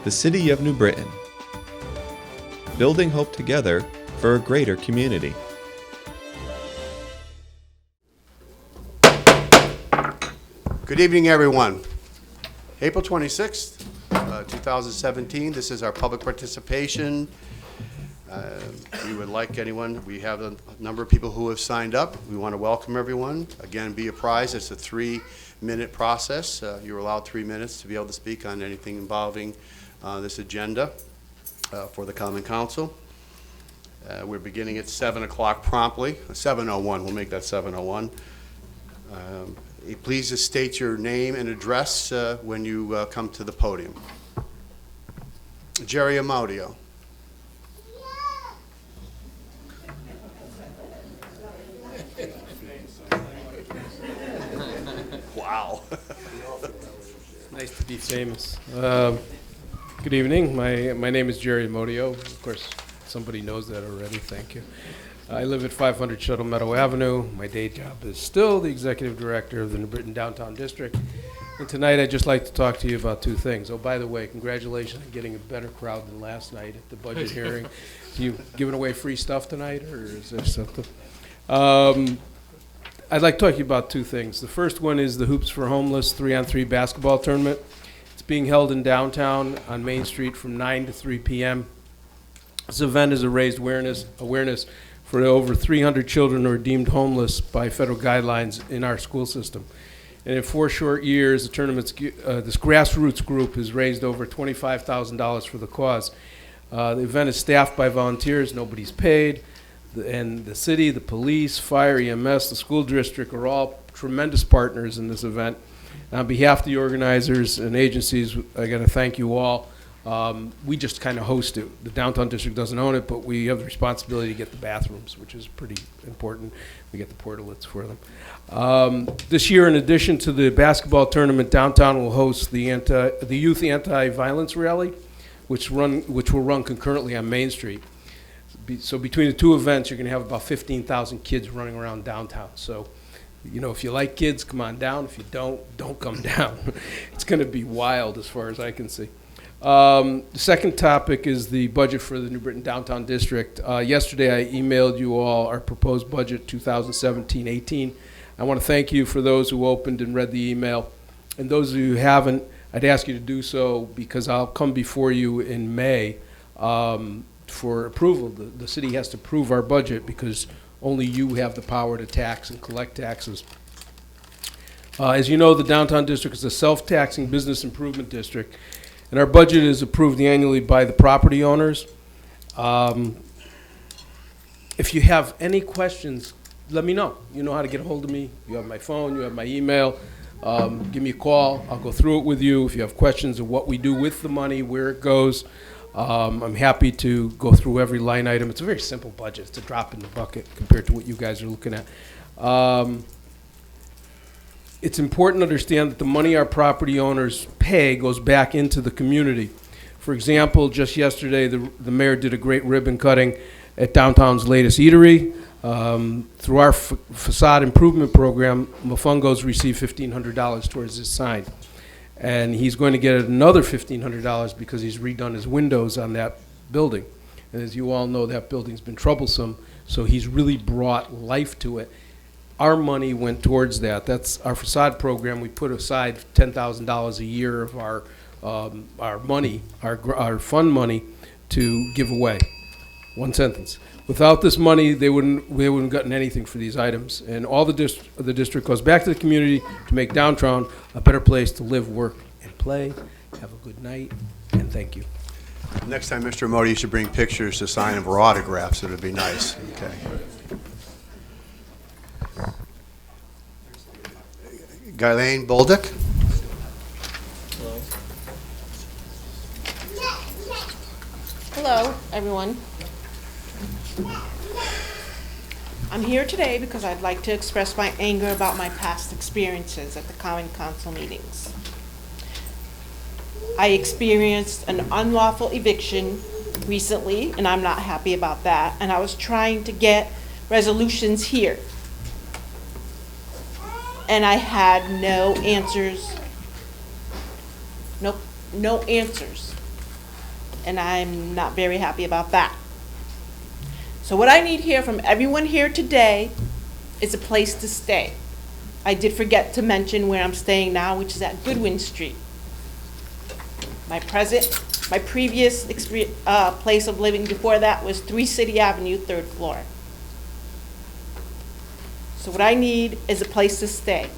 the City of New Britain. Building hope together for a greater community. Good evening, everyone. April 26th, 2017. This is our public participation. We would like anyone, we have a number of people who have signed up. We want to welcome everyone. Again, be apprised, it's a 3-minute process. You're allowed 3 minutes to be able to speak on anything involving this agenda for the Common Council. We're beginning at 7 o'clock promptly, 7:01, we'll make that 7:01. Please just state your name and address when you come to the podium. Jerry Amodio. Wow. Nice to be famous. Good evening. My name is Jerry Amodio. Of course, somebody knows that already. Thank you. I live at 500 Shuttle Meadow Avenue. My day job is still the executive director of the New Britain Downtown District. And tonight I'd just like to talk to you about two things. Oh, by the way, congratulations on getting a better crowd than last night at the budget hearing. You giving away free stuff tonight, or is there something? I'd like to talk to you about two things. The first one is the Hoops for Homeless 3-on-3 basketball tournament. It's being held in downtown on Main Street from 9 to 3 p.m. This event is a raised awareness for over 300 children who are deemed homeless by federal guidelines in our school system. And in 4 short years, the tournament's this grassroots group has raised over $25,000 for the cause. The event is staffed by volunteers. Nobody's paid. And the city, the police, fire, EMS, the school district are all tremendous partners in this event. On behalf of the organizers and agencies, I got to thank you all. We just kind of host it. The downtown district doesn't own it, but we have the responsibility to get the bathrooms, which is pretty important. We get the portalets for them. This year, in addition to the basketball tournament, downtown will host the Youth Anti-Violence Rally, which will run concurrently on Main Street. So between the two events, you're going to have about 15,000 kids running around downtown. So, you know, if you like kids, come on down. If you don't come down. It's going to be wild as far as I can see. The second topic is the budget for the New Britain Downtown District. Yesterday I emailed you all our proposed budget 2017-18. I want to thank you for those who opened and read the email. And those of you who haven't, I'd ask you to do so because I'll come before you in May for approval. The city has to approve our budget because only you have the power to tax and collect taxes. As you know, the Downtown District is a self-taxing business improvement district. And our budget is approved annually by the property owners. If you have any questions, let me know. You know how to get a hold of me. You have my phone, you have my email. Give me a call. I'll go through it with you. If you have questions of what we do with the money, where it goes, I'm happy to go through every line item. It's a very simple budget. It's a drop in the bucket compared to what you guys are looking at. It's important to understand that the money our property owners pay goes back into the community. For example, just yesterday, the mayor did a great ribbon cutting at downtown's latest eatery. Through our facade improvement program, Mofongo's received $1,500 towards this sign. And he's going to get another $1,500 because he's redone his windows on that building. And as you all know, that building's been troublesome, so he's really brought life to it. Our money went towards that. That's our facade program. We put aside $10,000 a year of our money, our fund money, to give away. One sentence. Without this money, they wouldn't have gotten anything for these items. And all the district goes back to the community to make downtown a better place to live, work, and play. Have a good night, and thank you. Next time, Mr. Modi, you should bring pictures to sign of our autographs. It would be nice. Okay. Ghislaine Bolduc. Hello, everyone. I'm here today because I'd like to express my anger about my past experiences at the Common Council meetings. I experienced an unlawful eviction recently, and I'm not happy about that, and I was trying to get resolutions here. And I had no answers. No answers. and I'm not very happy about that. So what I need here from everyone here today is a place to stay. I did forget to mention where I'm staying now, which is at Goodwin Street. My previous place of living before that was 3 City Avenue, 3rd floor. So what I need is a place to stay,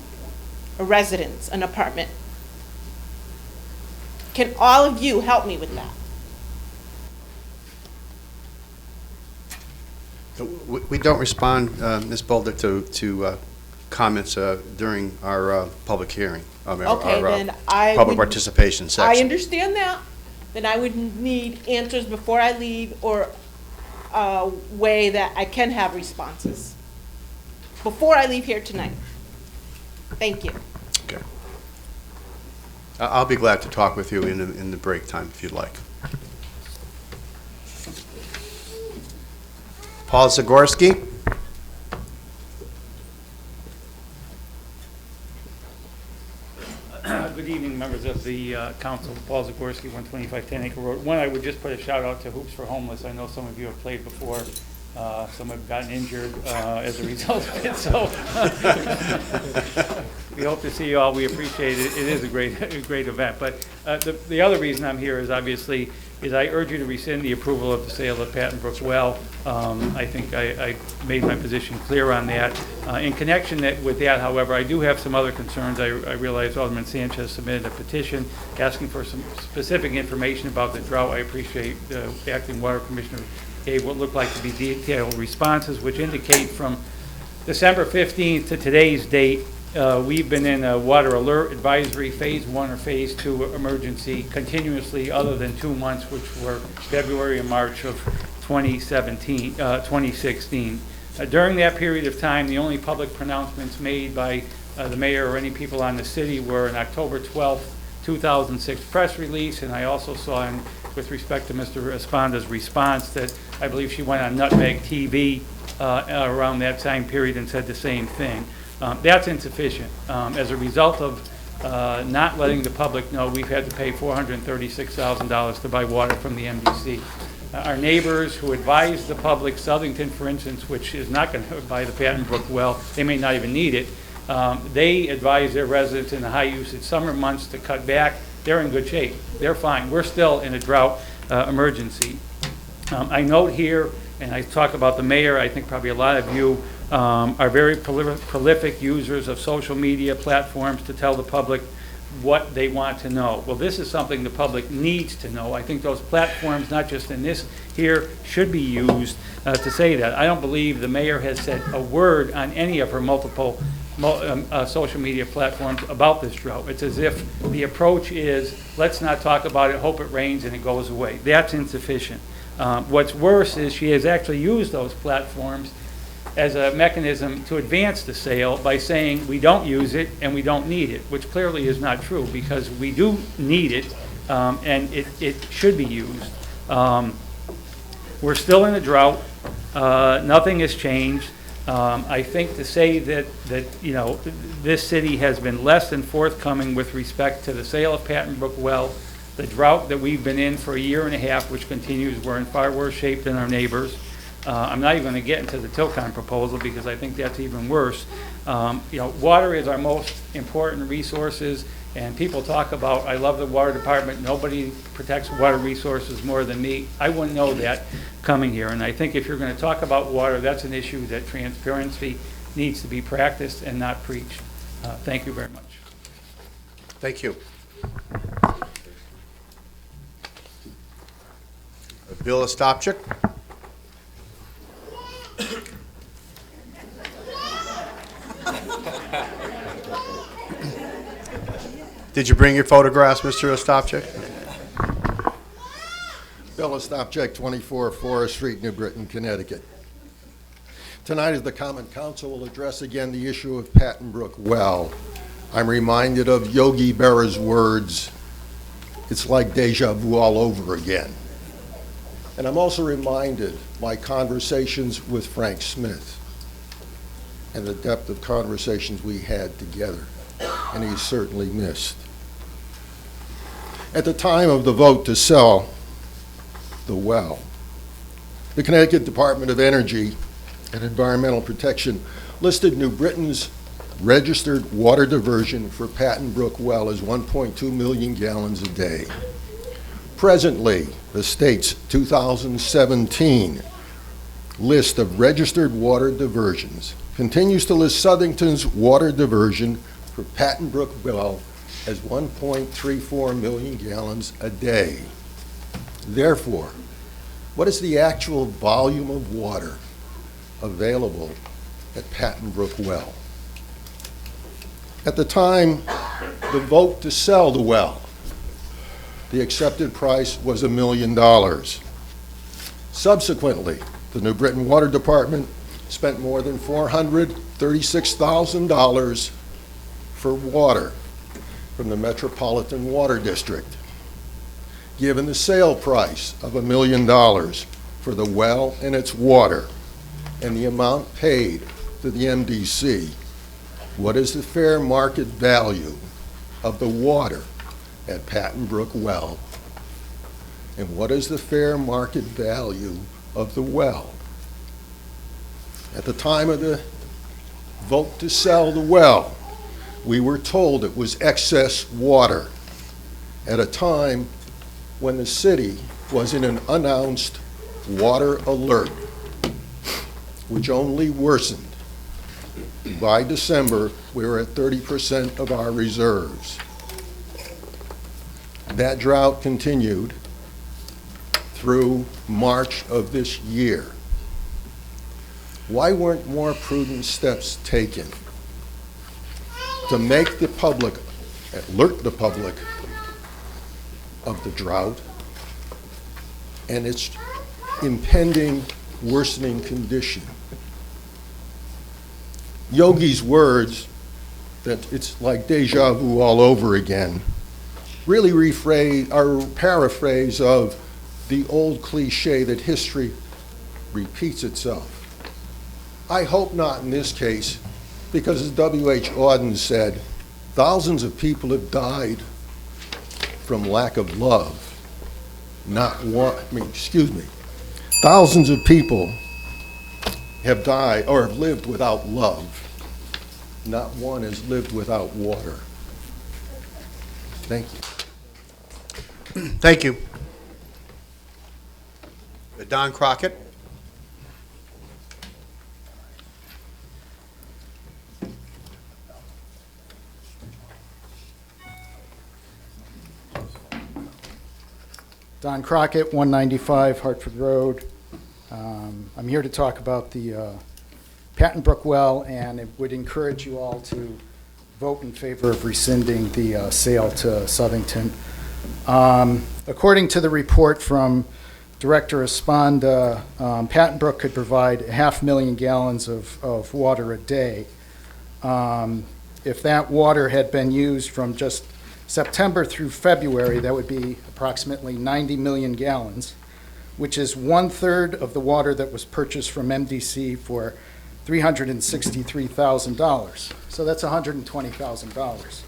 a residence, an apartment. Can all of you help me with that? We don't respond, Ms. Boulder, to comments during our public hearing. Okay, then I public would- participation I section. understand that. Then I would need answers before I leave, or a way that I can have responses before I leave here tonight. Thank you. Okay. I'll be glad to talk with you in the break time if you'd like. Paul Zagorski? Good evening, members of the council. Paul Zagorski, 125 10 Acre Road. One, I would just put a shout out to Hoops for Homeless. I know some of you have played before. Some have gotten injured as a result of it, so we hope to see you all. We appreciate it. It is a great event. But the other reason I'm here is obviously I urge you to rescind the approval of the sale of Patton Brook Well. I think I made my position clear on that. In connection with that, however, I do have some other concerns. I realize Alderman Sanchez submitted a petition asking for some specific information about the drought. I appreciate the acting water commissioner gave what looked like to be detailed responses, which indicate from December 15th to today's date, we've been in a water alert advisory phase 1 or phase 2 emergency continuously, other than 2 months, which were February and March of 2016. During that period of time, the only public pronouncements made by the mayor or any people on the city were an October 12th, 2006 press release, and I also saw with respect to Mr. Esponda's response that I believe she went on Nutmeg TV around that time period and said the same thing. That's insufficient. As a result of not letting the public know, we've had to pay $436,000 to buy water from the MDC. Our neighbors who advised the public, Southington, for instance, which is not going to buy the Patton Brook well, they may not even need it, they advise their residents in the high usage summer months to cut back. They're in good shape. They're fine. We're still in a drought emergency. I note here, and I talk about the mayor, I think probably a lot of you are very prolific users of social media platforms to tell the public what they want to know. Well, this is something the public needs to know. I think those platforms, not just in this here, should be used to say that. I don't believe the mayor has said a word on any of her multiple social media platforms about this drought. It's as if the approach is, let's not talk about it, hope it rains and it goes away. That's insufficient. What's worse is she has actually used those platforms as a mechanism to advance the sale by saying we don't use it and we don't need it, which clearly is not true, because we do need it and it should be used. We're still in a drought. Nothing has changed. I think to say that you know, this city has been less than forthcoming with respect to the sale of Patton Brook Well, the drought that we've been in for a year and a half, which continues. We're in far worse shape than our neighbors. I'm not even going to get into the Tilcon proposal because I think that's even worse. You know, water is our most important resources, and people talk about, I love the water department, nobody protects water resources more than me. I wouldn't know that coming here, and I think if you're going to talk about water, that's an issue that transparency needs to be practiced and not preached. Thank you very much. Thank you. Bill Ostapchik. Did you bring your photographs, Mr. Ostapchik? Bill Ostapchik, 24 Forest Street, New Britain, Connecticut. Tonight, as the Common Council will address again the issue of Patton Brook Well, I'm reminded of Yogi Berra's words, it's like deja vu all over again. And I'm also reminded by conversations with Frank Smith and the depth of conversations we had together, and he's certainly missed. At the time of the vote to sell the well. The Connecticut Department of Energy and Environmental Protection listed New Britain's registered water diversion for Patton Brook well as 1.2 million gallons a day. Presently, the state's 2017 list of registered water diversions continues to list Southington's water diversion for Patton Brook well as 1.34 million gallons a day. Therefore, what is the actual volume of water available at Patton Brook well? At the time, the vote to sell the well, the accepted price was $1 million. Subsequently, the New Britain Water Department spent more than $436,000 for water from the Metropolitan Water District, given the sale price of $1 million for the well and its water, and the amount paid to the MDC. What is the fair market value of the water at Patton Brook well? And what is the fair market value of the well? At the time of the vote to sell the well, we were told it was excess water at a time when the city was in an unannounced water alert, which only worsened. By December, we were at 30% of our reserves. That drought continued through March of this year. Why weren't more prudent steps taken to make the public, alert the public of the drought and its impending worsening condition? Yogi's words, that it's like deja vu all over again, really rephrase or paraphrase of the old cliche that history repeats itself. I hope not in this case, because as W.H. Auden said, thousands of people have died from lack of love. Thousands of people have died or have lived without love. Not one has lived without water. Thank you. Thank you. Don Crockett. Don Crockett, 195 Hartford Road. I'm here to talk about the Patton Brook well, and it would encourage you all to vote in favor of rescinding the sale to Southington. According to the report from Director Esponda, Patton Brook could provide 500,000 gallons of water a day. If that water had been used from just September through February, that would be approximately 90 million gallons, which is 1/3 of the water that was purchased from MDC for $363,000. So that's $120,000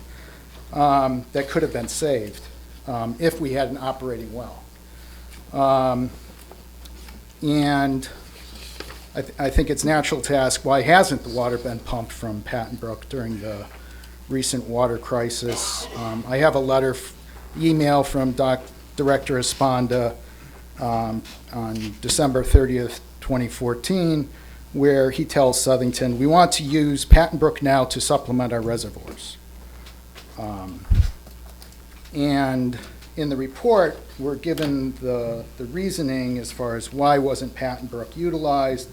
that could have been saved if we had an operating well. And I think it's natural to ask, why hasn't the water been pumped from Patton Brook during the recent water crisis? I have a letter, email from Director Esponda on December 30th, 2014, where he tells Southington, we want to use Patton Brook now to supplement our reservoirs. And in the report, we're given the reasoning as far as why wasn't Patton Brook utilized.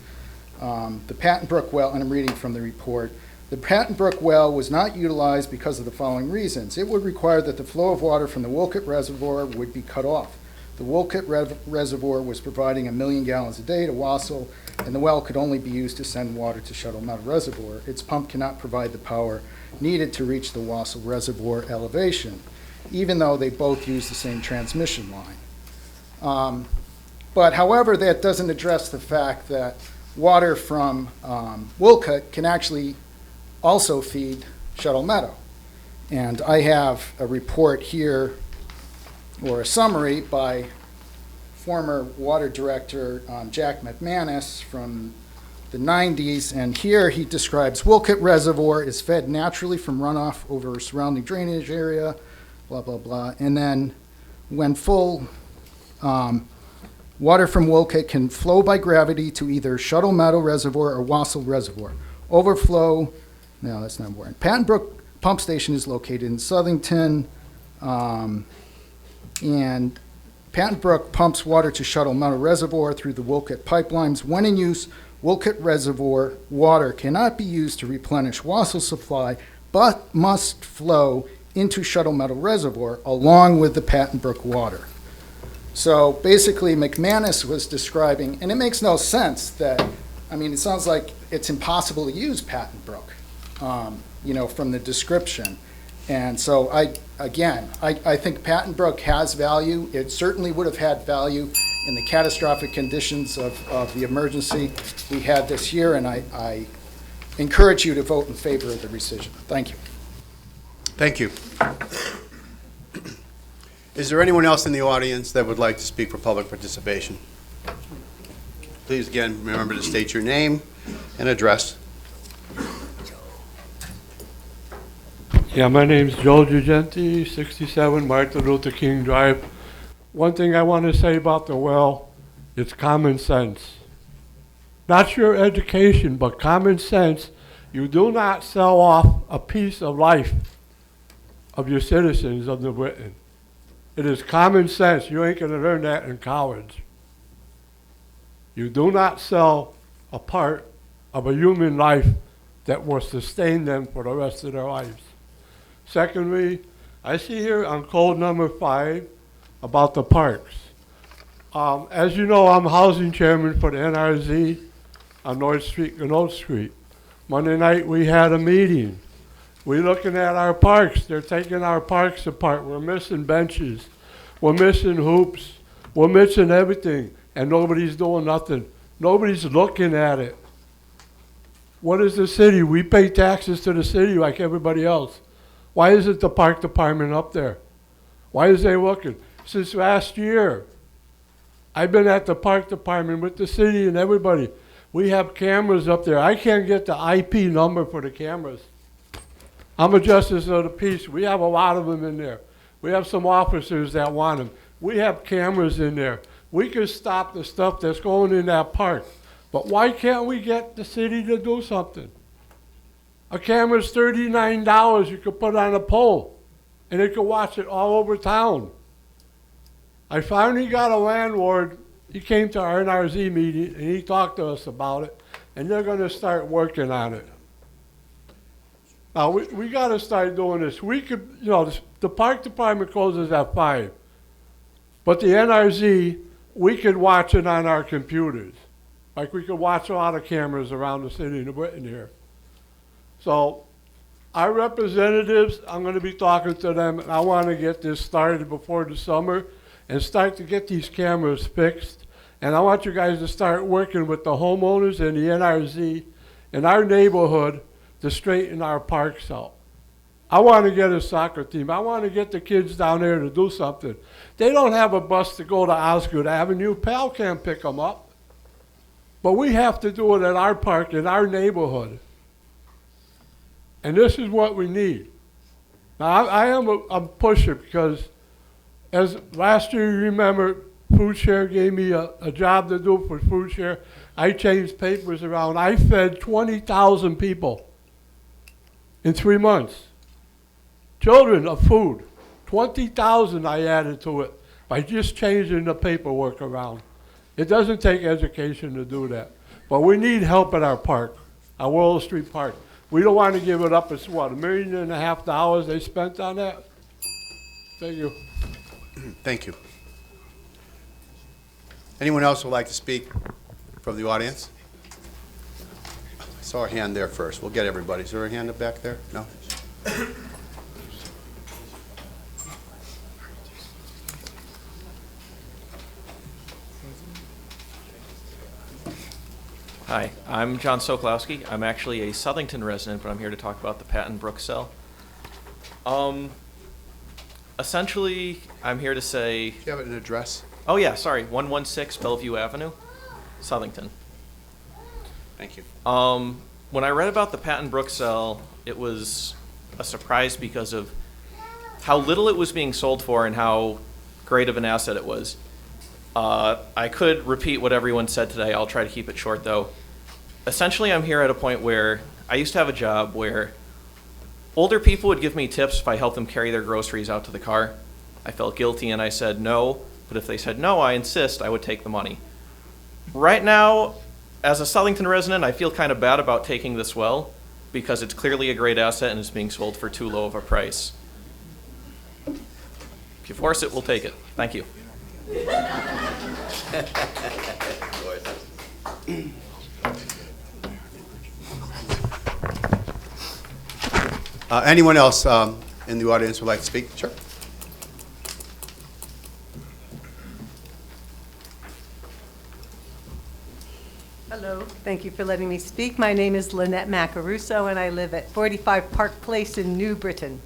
The Patton Brook well, and I'm reading from the report, the Patton Brook well was not utilized because of the following reasons. It would require that the flow of water from the Wolcott Reservoir would be cut off. The Wolcott Reservoir was providing 1 million gallons a day to Wausau, and the well could only be used to send water to Shuttle Meadow Reservoir. Its pump cannot provide the power needed to reach the Wausau Reservoir elevation, even though they both use the same transmission line. But however, that doesn't address the fact that water from Wolcott can actually also feed Shuttle Meadow. And I have a report here, or a summary by former water director, Jack McManus, from the 90s, and here he describes Wilkett Reservoir is fed naturally from runoff over a surrounding drainage area, blah, blah, blah. And then when full, water from Wilkett can flow by gravity to either Shuttle Meadow Reservoir or Wassel Reservoir. Overflow, no, that's not important. Patton Brook Pump Station is located in Southington, and Patton Brook pumps water to Shuttle Meadow Reservoir through the Wilkett pipelines. When in use, Wilkett Reservoir water cannot be used to replenish Wassel supply, but must flow into Shuttle Meadow Reservoir along with the Patton Brook water. So basically, McManus was describing, and it makes no sense that, I mean, it sounds like it's impossible to use Patton Brook, from the description. And so I think Patton Brook has value. It certainly would have had value in the catastrophic conditions of the emergency we had this year, and I encourage you to vote in favor of the rescission. Thank you. Thank you. Is there anyone else in the audience that would like to speak for public participation? Please, again, remember to state your name and address. Yeah, my name's Joe Gigenti, 67 Martin Luther King Drive. One thing I want to say about the well, it's common sense. Not your education, but common sense. You do not sell off a piece of life of your citizens of the Britain. It is common sense. You ain't going to learn that in college. You do not sell a part of a human life that will sustain them for the rest of their lives. Secondly, I see here on code number 5 about the parks. As you know, I'm housing chairman for the NRZ on North Street and Oak Street. Monday night we had a meeting. We're looking at our parks. They're taking our parks apart. We're missing benches. We're missing hoops. We're missing everything, and nobody's doing nothing. Nobody's looking at it. What is the city? We pay taxes to the city like everybody else. Why isn't the park department up there? Why is they looking? Since last year, I've been at the park department with the city and everybody. We have cameras up there. I can't get the IP number for the cameras. I'm a justice of the peace. We have a lot of them in there. We have some officers that want them. We have cameras in there. We can stop the stuff that's going in that park. But why can't we get the city to do something? A camera's $39 you could put on a pole, and they could watch it all over town. I finally got a landlord. He came to our NRZ meeting, and he talked to us about it, and they're going to start working on it. Now, we got to start doing this. We could, the park department closes at 5, but the NRZ, we could watch it on our computers. Like we could watch a lot of cameras around the city of Britain here. So our representatives, I'm going to be talking to them, and I want to get this started before the summer and start to get these cameras fixed. And I want you guys to start working with the homeowners and the NRZ in our neighborhood to straighten our parks out. I want to get a soccer team. I want to get the kids down there to do something. They don't have a bus to go to Osgood Avenue. Pal can't pick them up. But we have to do it at our park, in our neighborhood. And this is what we need. Now, I am a pusher because as last year, you remember, Food Share gave me a job to do for Food Share. I changed papers around. I fed 20,000 people in 3 months. Children of food. 20,000 I added to it by just changing the paperwork around. It doesn't take education to do that. But we need help at our park, our Willow Street Park. We don't want to give it up. It's what, $1.5 million they spent on that? Thank you. Thank you. Anyone else would like to speak from the audience? I saw a hand there first. We'll get everybody. Is there a hand up back there? No? Hi, I'm John Sokolowski. I'm actually a Southington resident, but I'm here to talk about the Patton Brook cell. Essentially, I'm here to say... Do you have an address? Oh, yeah, sorry, 116 Bellevue Avenue, Southington. Thank you. When I read about the Patton Brook sale, it was a surprise because of how little it was being sold for and how great of an asset it was. I could repeat what everyone said today. I'll try to keep it short, though. Essentially, I'm here at a point where I used to have a job where older people would give me tips if I helped them carry their groceries out to the car. I felt guilty and I said no, but if they said no, I insist, I would take the money. Right now, as a Southington resident, I feel kind of bad about taking this well because it's clearly a great asset and it's being sold for too low of a price. If you force it, we'll take it. Thank you. Anyone else in the audience would like to speak? Sure. Hello, thank you for letting me speak. My name is Lynette Macaruso, and I live at 45 Park Place in New Britain.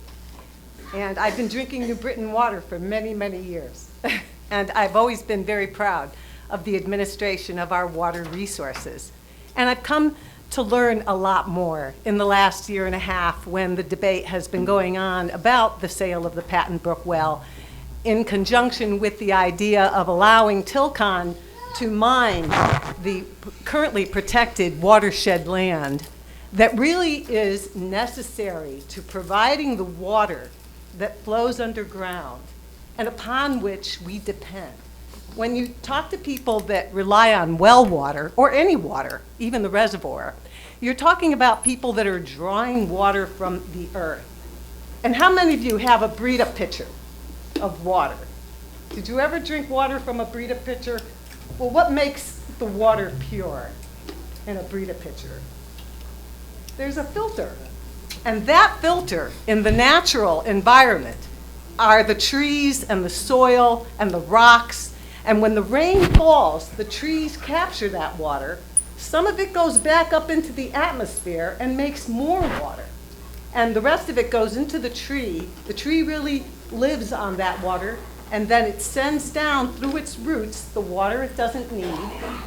And I've been drinking New Britain water for many, many years. And I've always been very proud of the administration of our water resources. And I've come to learn a lot more in the last year and a half when the debate has been going on about the sale of the Patton Brook well, in conjunction with the idea of allowing Tilcon to mine the currently protected watershed land that really is necessary to providing the water that flows underground and upon which we depend. When you talk to people that rely on well water, or any water, even the reservoir, you're talking about people that are drawing water from the earth. And how many of you have a Brita pitcher of water? Did you ever drink water from a Brita pitcher? Well, what makes the water pure in a Brita pitcher? There's a filter. And that filter in the natural environment are the trees and the soil and the rocks. And when the rain falls, the trees capture that water. Some of it goes back up into the atmosphere and makes more water. And the rest of it goes into the tree. The tree really lives on that water, and then it sends down through its roots the water it doesn't need,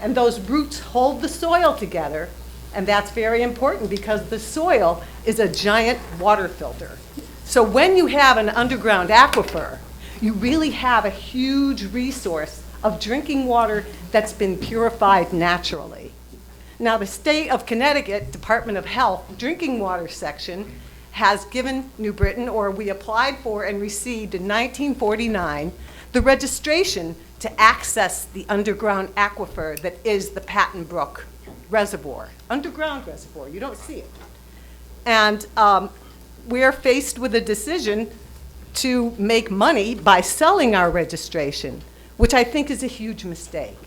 and those roots hold the soil together, and that's very important because the soil is a giant water filter. So when you have an underground aquifer, you really have a huge resource of drinking water that's been purified naturally. Now, the state of Connecticut Department of Health drinking water section has given New Britain, or we applied for and received in 1949, the registration to access the underground aquifer that is the Patton Brook reservoir, underground reservoir. You don't see it. And we're faced with a decision to make money by selling our registration, which I think is a huge mistake.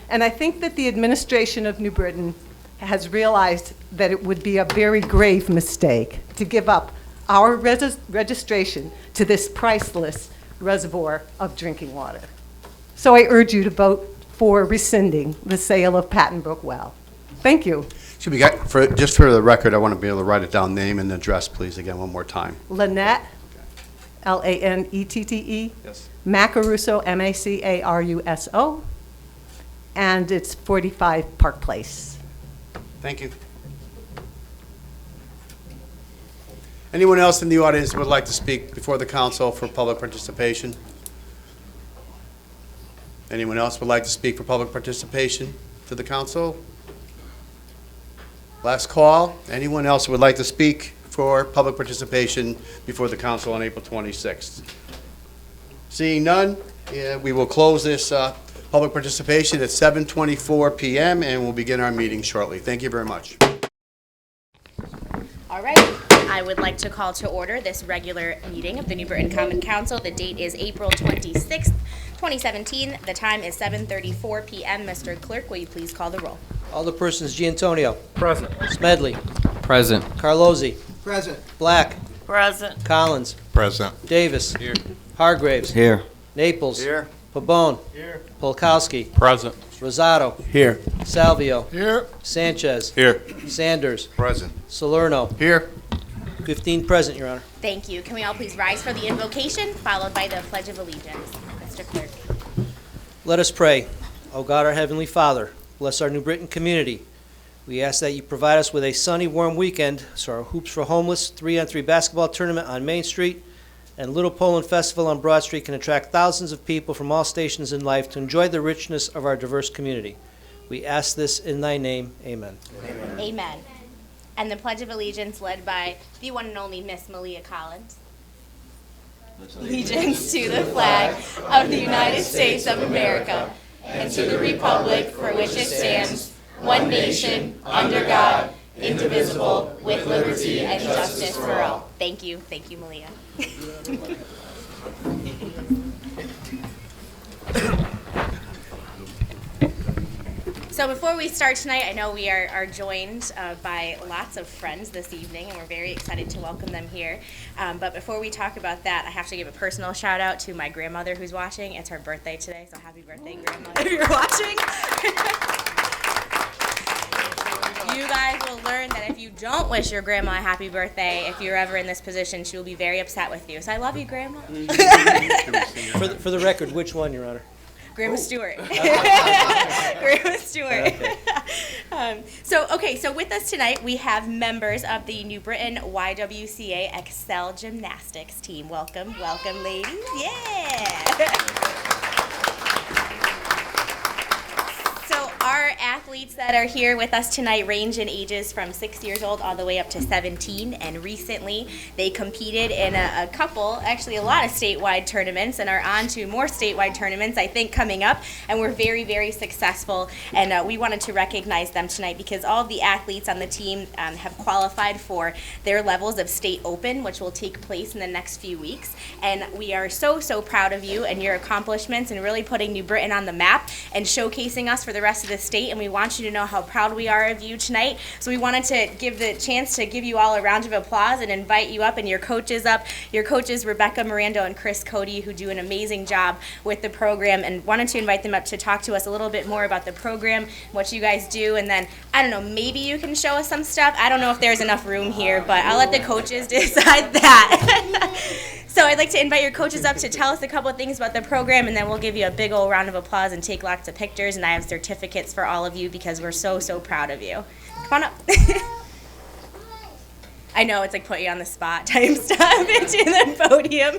And I think that the administration of New Britain has realized that it would be a very grave mistake to give up our registration to this priceless reservoir of drinking water. So I urge you to vote for rescinding the sale of Patton Brook well. Thank you. Should we get, just for the record, I want to be able to write it down, name and address, please, again, one more time. Lynette, L-A-N-E-T-T-E. Yes. Macaruso, M-A-C-A-R-U-S-O. And it's 45 Park Place. Thank you. Anyone else in the audience would like to speak before the council for public participation? Anyone else would like to speak for public participation to the council? Last call. Anyone else would like to speak for public participation before the council on April 26th? Seeing none, we will close this public participation at 7:24 p.m. and we'll begin our meeting shortly. Thank you very much. All right. I would like to call to order this regular meeting of the New Britain Common Council. The date is April 26th, 2017. The time is 7:34 p.m. Mr. Clerk, will you please call the roll? Alderpersons Giantonio. Present. Smedley. Present. Carlozzi. Present. Black. Present. Collins. Present. Davis. Here. Hargraves. Here. Naples. Here. Pabon. Here. Polkowski. Present. Rosato. Here. Salvio. Here. Sanchez. Here. Sanders. Present. Salerno. Here. 15 present, Your Honor. Thank you. Can we all please rise for the invocation, followed by the Pledge of Allegiance? Mr. Clerk. Let us pray. O God, our Heavenly Father, bless our New Britain community. We ask that you provide us with a sunny, warm weekend so our Hoops for Homeless 3-on-3 basketball tournament on Main Street and Little Poland Festival on Broad Street can attract thousands of people from all stations in life to enjoy the richness of our diverse community. We ask this in thy name. Amen. Amen. And the Pledge of Allegiance led by the one and only Miss Malia Collins. Allegiance to the flag of the United States of America and to the republic for which it stands, one nation, under God, indivisible, with liberty and justice for all. Thank you. Thank you, Malia. So before we start tonight, I know we are joined by lots of friends this evening, and we're very excited to welcome them here. But before we talk about that, I have to give a personal shout out to my grandmother who's watching. It's her birthday today, so happy birthday, Grandma, if you're watching. You guys will learn that if you don't wish your grandma a happy birthday, if you're ever in this position, she will be very upset with you. So I love you, Grandma. For the record, which one, Your Honor? Grandma Stewart. Grandma Stewart. Okay. So with us tonight, we have members of the New Britain YWCA Excel Gymnastics team. Welcome, ladies. Yeah. So our athletes that are here with us tonight range in ages from 6 years old all the way up to 17, and recently they competed in a couple, actually a lot of statewide tournaments, and are on to more statewide tournaments, I think, coming up, and we're very, very successful, and we wanted to recognize them tonight because all of the athletes on the team have qualified for their levels of state open, which will take place in the next few weeks, and we are so, so proud of you and your accomplishments and really putting New Britain on the map and showcasing us for the rest of the state, and we want you to know how proud we are of you tonight. So we wanted to give the chance to give you all a round of applause and invite you up, and your coaches up. Your coaches, Rebecca Mirando and Chris Cody, who do an amazing job with the program, and wanted to invite them up to talk to us a little bit more about the program, what you guys do, and then, I don't know, maybe you can show us some stuff. I don't know if there's enough room here, but I'll let the coaches decide that. So I'd like to invite your coaches up to tell us a couple of things about the program, and then we'll give you a big old round of applause and take lots of pictures, and I have certificates for all of you because we're so, so proud of you. Come on up. I know, it's like put you on the spot type stuff to the podium.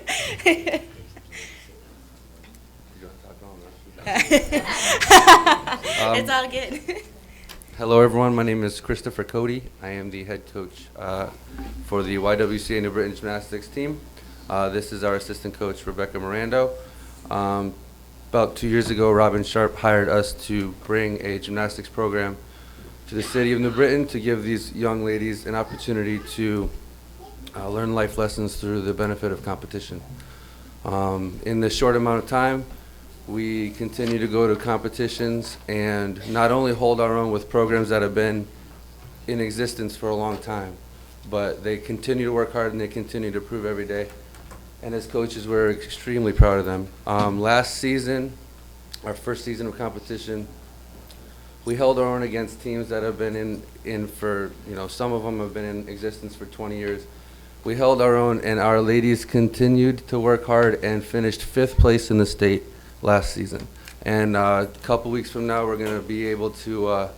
It's all good. Hello everyone, my name is Christopher Cody. I am the head coach for the YWCA New Britain Gymnastics team. This is our assistant coach, Rebecca Mirando. About 2 years ago, Robin Sharp hired us to bring a gymnastics program to the city of New Britain to give these young ladies an opportunity to learn life lessons through the benefit of competition. In this short amount of time, we continue to go to competitions and not only hold our own with programs that have been in existence for a long time, but they continue to work hard and they continue to improve every day. And as coaches, we're extremely proud of them. Last season, our first season of competition, we held our own against teams that have been in for, some of them have been in existence for 20 years. We held our own, and our ladies continued to work hard and finished 5th place in the state last season. And a couple weeks from now, we're going to be able to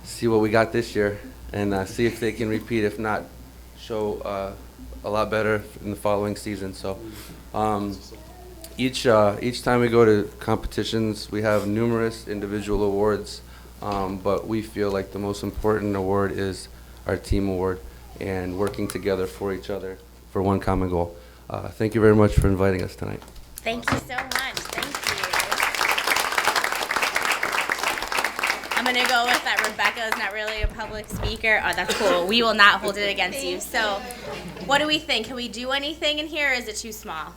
see what we got this year and see if they can repeat. If not, show a lot better in the following season. So each time we go to competitions, we have numerous individual awards, but we feel like the most important award is our team award and working together for each other for one common goal. Thank you very much for inviting us tonight. Thank you so much. Thank you. I'm going to go with that Rebecca is not really a public speaker. Oh, that's cool. We will not hold it against you. So what do we think? Can we do anything in here, or is it too small?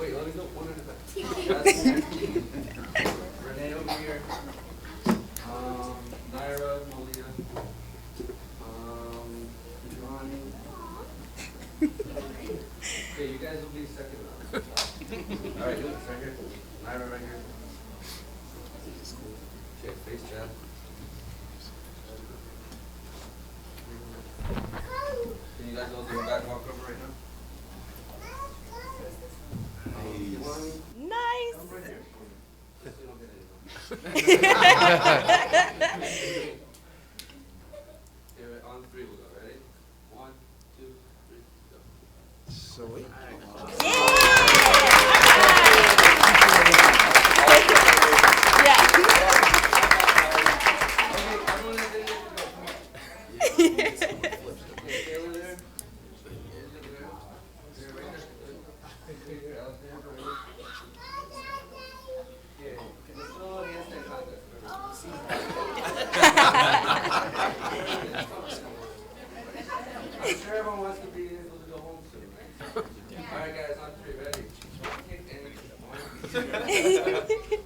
Wait, let me go one at a time. Renee over here. Naira, Malia. Johnny. Okay, you guys will be second round. All right, Lucas, right here. Myra, right here. Okay, face jab. Can you guys all do a back walk over right now? Nice. Here, on three, we'll go. Ready? 1, 2, 3, go. Sweet. I'm sure everyone wants to be able to go home soon, right? All right, guys, on three, ready? Kick and 1, 2.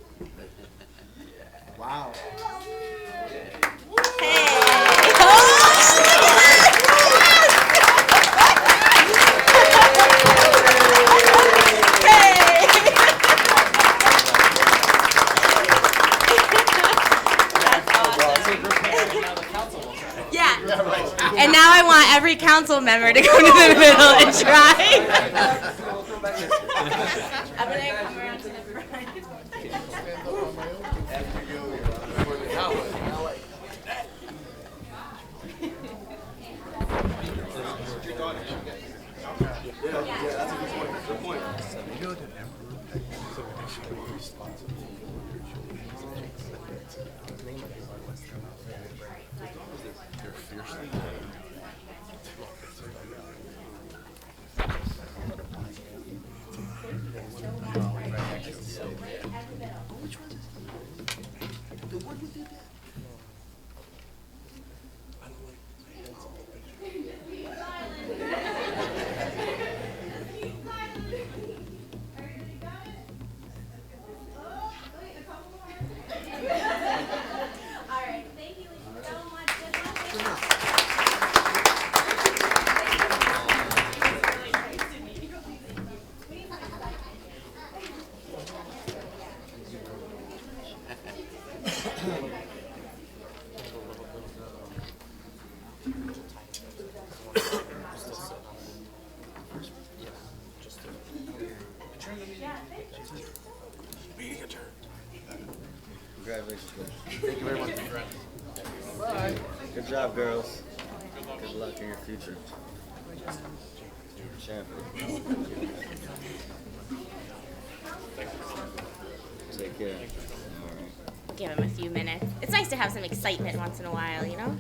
Wow. Yeah. And now I want every council member to go to the middle and try. I'm gonna come around to the front. Congratulations, coach. Thank you very much, my friend. Bye. Good job, girls. Good luck in your future. Champion. Take care. Give him a few minutes. It's nice to have some excitement once in a while, you know?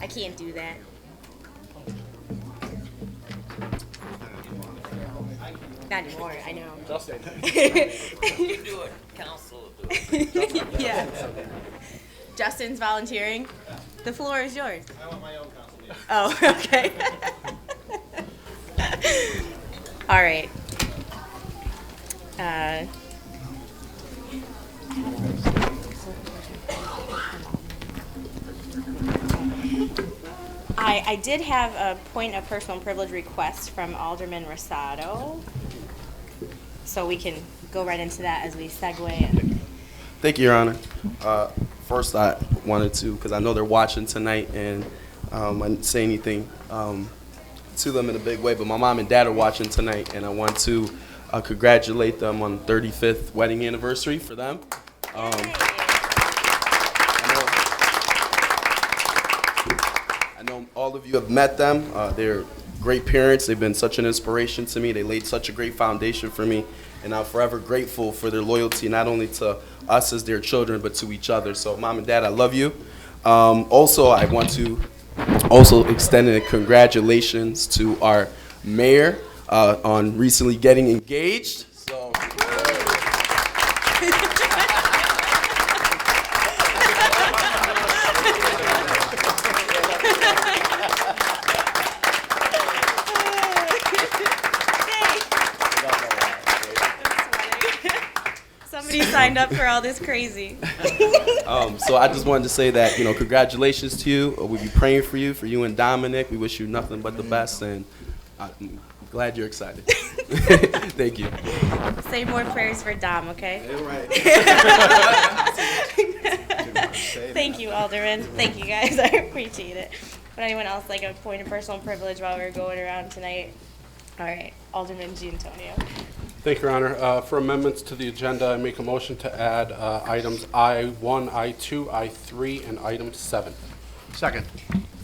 I can't do that. Not anymore, I know. Justin. You do it. Council do it. Yeah. Justin's volunteering. The floor is yours. I want my own council meeting. Oh, okay. All right. I did have a point of personal privilege request from Alderman Rosado, so we can go right into that as we segue. Thank you, Your Honor. First, I wanted to, because I know they're watching tonight, and I didn't say anything to them in a big way, but my mom and dad are watching tonight, and I want to congratulate them on the 35th wedding anniversary for them. I know all of you have met them. They're great parents. They've been such an inspiration to me. They laid such a great foundation for me, and I'm forever grateful for their loyalty, not only to us as their children, but to each other. So, Mom and Dad, I love you. Also, I want to extend a congratulations to our mayor on recently getting engaged. So. Somebody signed up for all this crazy. So I just wanted to say that, congratulations to you. We'll be praying for you and Dominic. We wish you nothing but the best, and I'm glad you're excited. Thank you. Say more prayers for Dom, okay? All right. Thank you, Alderman. Thank you, guys. I appreciate it. Would anyone else like a point of personal privilege while we're going around tonight? All right, Alderman Giantonio. Thank you, Your Honor. For amendments to the agenda, I make a motion to add items I-1, I-2, I-3, and item 7. Second.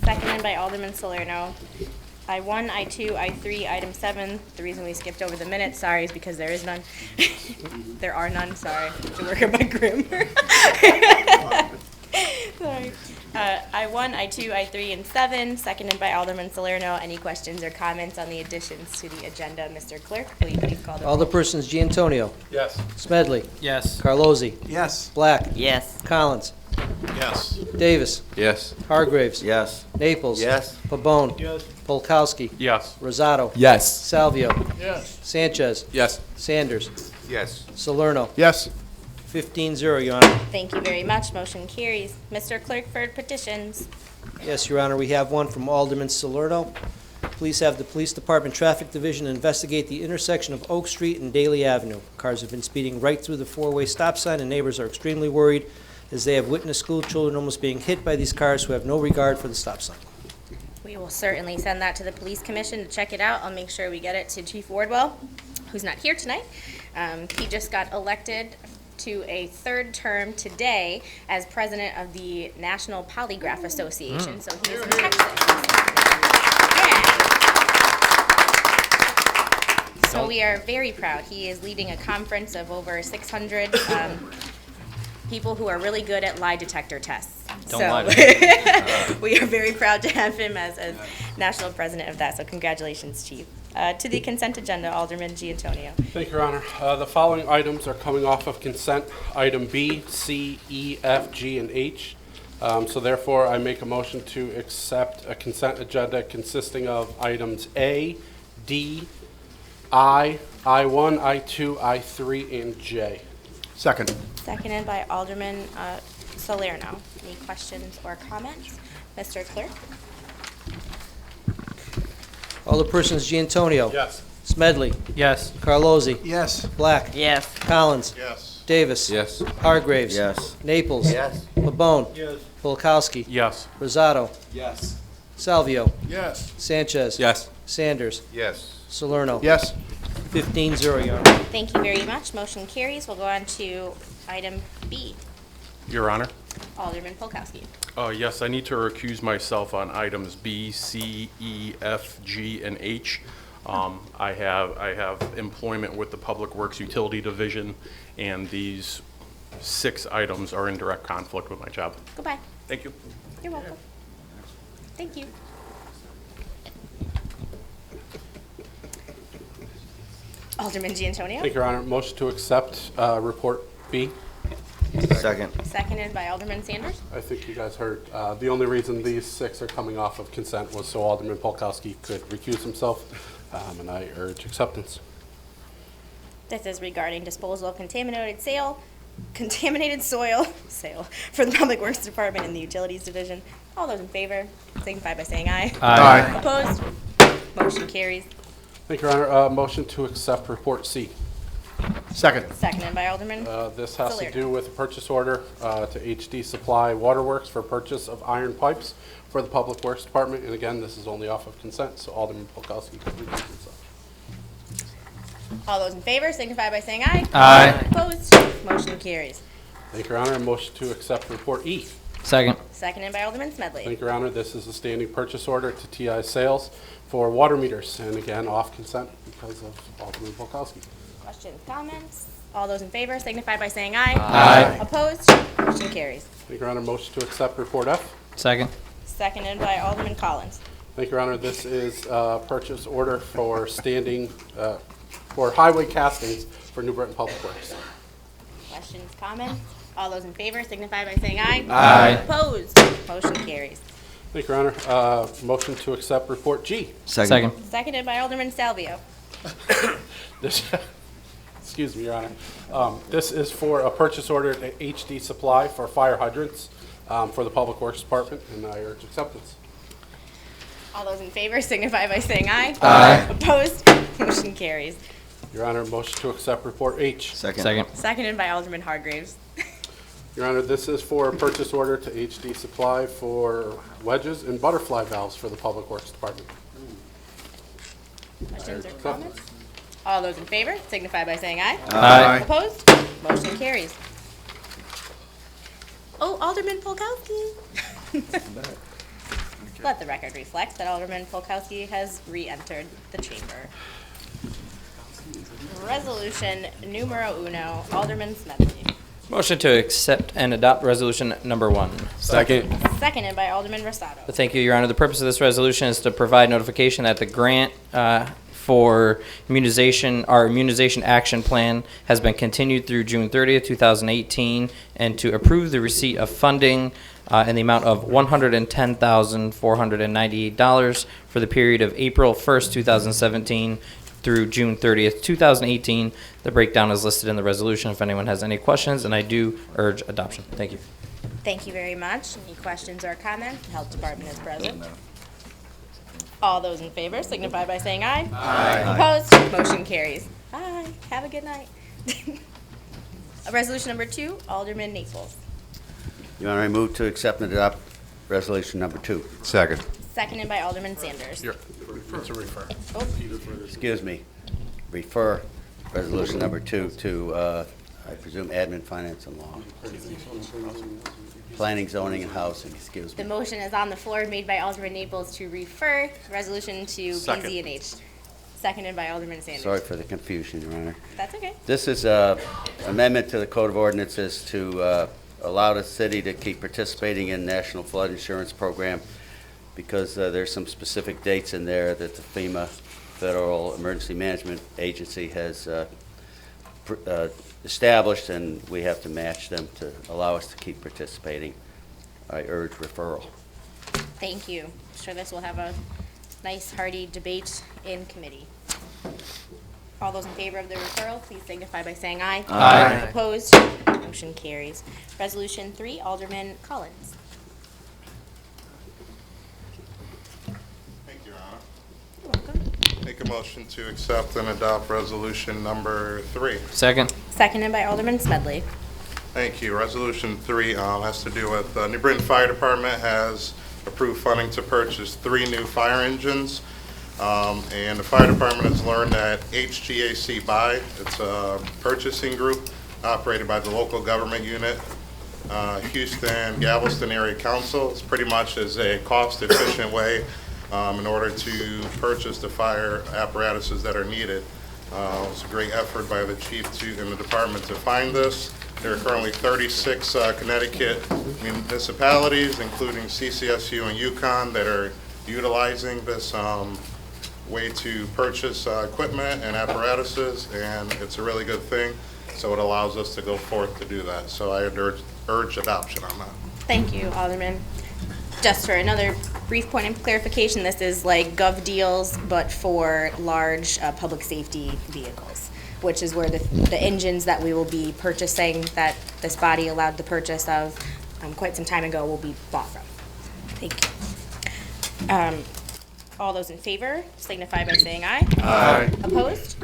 Seconded by Alderman Salerno. I-1, I-2, I-3, item 7. The reason we skipped over the minutes, sorry, is because there is none. There are none, sorry. I have to work on my grammar. Sorry. I-1, I-2, I-3, and 7, seconded by Alderman Salerno. Any questions or comments on the additions to the agenda? Mr. Clerk, will you please call the roll? Alderpersons Giantonio. Yes. Smedley. Yes. Carlozzi. Yes. Black. Yes. Collins. Yes. Davis. Yes. Hargraves. Yes. Naples. Yes. Pabon. Yes. Polkowski. Yes. Rosato. Yes. Salvio. Yes. Sanchez. Yes. Sanders. Yes. Salerno. Yes. 15-0, Your Honor. Thank you very much. Motion carries. Mr. Clerk for petitions. Yes, Your Honor, we have one from Alderman Salerno. Please have the Police Department Traffic Division investigate the intersection of Oak Street and Daly Avenue. Cars have been speeding right through the four-way stop sign, and neighbors are extremely worried as they have witnessed school children almost being hit by these cars who have no regard for the stop sign. We will certainly send that to the Police Commission to check it out. I'll make sure we get it to Chief Wardwell, who's not here tonight. He just got elected to a third term today as president of the National Polygraph Association, so he is in Texas. Yeah. So we are very proud. He is leading a conference of over 600 people who are really good at lie detector tests. Don't lie to me. We are very proud to have him as national president of that, so congratulations, Chief. To the consent agenda, Alderman Giantonio. Thank you, Your Honor. The following items are coming off of consent. Item B, C, E, F, G, and H. So therefore, I make a motion to accept a consent agenda consisting of items A, D, I, I-1, I-2, I-3, and J. Second. Seconded by Alderman Salerno. Any questions or comments? Mr. Clerk? Alderpersons Giantonio. Yes. Smedley. Yes. Carlozzi. Yes. Black. Yes. Collins. Yes. Davis. Yes. Hargraves. Yes. Naples. Yes. Pabon. Yes. Polkowski. Yes. Rosato. Yes. Salvio. Yes. Sanchez. Yes. Sanders. Yes. Salerno. Yes. 15-0, Your Honor. Thank you very much. Motion carries. We'll go on to item B. Your Honor. Alderman Polkowski. Yes, I need to recuse myself on items B, C, E, F, G, and H. I have employment with the Public Works Utility Division, and these 6 items are in direct conflict with my job. Goodbye. Thank you. You're welcome. Thank you. Alderman Giantonio. Thank you, Your Honor. Motion to accept report B. Second. Seconded by Alderman Sanders. I think you guys heard. The only reason these 6 are coming off of consent was so Alderman Polkowski could recuse himself, and I urge acceptance. This is regarding disposal of contaminated soil for the Public Works Department and the Utilities Division. All those in favor, signify by saying aye. Aye. Opposed? Motion carries. Thank you, Your Honor. Motion to accept report C. Second. Seconded by Alderman This has to Salerno. do with a purchase order to HD Supply Waterworks for purchase of iron pipes for the Public Works Department. And again, this is only off of consent, so Alderman Polkowski can recuse himself. All those in favor signify by saying aye. Aye. Opposed? Motion carries. Thank you, Your Honor. Motion to accept report E. Second. Seconded by Alderman Smedley. Thank you, Your Honor. This is a standing purchase order to TI Sales for water meters, and again, off consent because of Alderman Polkowski. Questions, comments? All those in favor signify by saying aye. Aye. Opposed? Motion carries. Thank you, Your Honor. Motion to accept report F. Second. Seconded by Alderman Collins. Thank you, Your Honor. This is a purchase order for standing, for highway castings for New Britain Public Works. Questions, comments? All those in favor signify by saying aye. Aye. Opposed? Motion carries. Thank you, Your Honor. Motion to accept report G. Second. Seconded by Alderman Salvio. Excuse me, Your Honor. This is for a purchase order to HD Supply for fire hydrants for the Public Works Department, and I urge acceptance. All those in favor signify by saying aye. Aye. Opposed? Motion carries. Your Honor, motion to accept report H. Second. Seconded by Alderman Hargreaves. Your Honor, this is for a purchase order to HD Supply for wedges and butterfly valves for the Public Works Department. Questions or comments? All those in favor signify by saying aye. Aye. Opposed? Motion carries. Oh, Alderman Polkowski. Let the record reflect that Alderman Polkowski has re-entered the chamber. Resolution numero uno, Alderman Smedley. Motion to accept and adopt resolution number 1. Second. Seconded by Alderman Rosado. Thank you, Your Honor. The purpose of this resolution is to provide notification that the grant for immunization, our immunization action plan, has been continued through June 30th, 2018, and to approve the receipt of funding in the amount of $110,498 for the period of April 1st, 2017 through June 30th, 2018. The breakdown is listed in the resolution if anyone has any questions, and I do urge adoption. Thank you. Thank you very much. Any questions or comments? The Health Department is present. All those in favor signify by saying aye. Aye. Opposed? Motion carries. Bye. Have a good night. Resolution number 2, Alderman Naples. Your Honor, I move to accept and adopt resolution number 2. Second. Seconded by Alderman Sanders. It's a refer. Excuse me. Refer resolution number 2 to, I presume, admin, finance, and law. Planning, zoning, and housing, excuse The me. motion is on the floor made by Alderman Naples to refer resolution to Second. BZ&H. Seconded by Alderman Sanders. Sorry for the confusion, Your Honor. That's okay. This is a amendment to the Code of Ordinances to allow the city to keep participating in National Flood Insurance Program because there's some specific dates in there that the FEMA, Federal Emergency Management Agency, has established, and we have to match them to allow us to keep participating. I urge referral. Thank you. I'm sure this will have a nice hearty debate in committee. All those in favor of the referral, please signify by saying aye. Aye. Opposed? Motion carries. Resolution 3, Alderman Collins. Thank you, Your Honor. You're welcome. Make a motion to accept and adopt resolution number 3. Second. Seconded by Alderman Smedley. Thank you. Resolution 3 has to do with New Britain Fire Department has approved funding to purchase 3 new fire engines. And the fire department has learned that HGAC Buy, it's a purchasing group operated by the local government unit, Houston Galveston Area Council. It's pretty much is a cost-efficient way in order to purchase the fire apparatuses that are needed. It's a great effort by the chief and the department to find this. There are currently 36 Connecticut municipalities, including CCSU and Yukon, that are utilizing this way to purchase equipment and apparatuses, and it's a really good thing. So it allows us to go forth to do that. So I urge adoption on that. Thank you, Alderman. Just for another brief point of clarification, this is like gov deals, but for large public safety vehicles, which is where the engines that we will be purchasing, that this body allowed the purchase of quite some time ago, will be bought from. Thank you. All those in favor signify by saying aye. Aye. Opposed?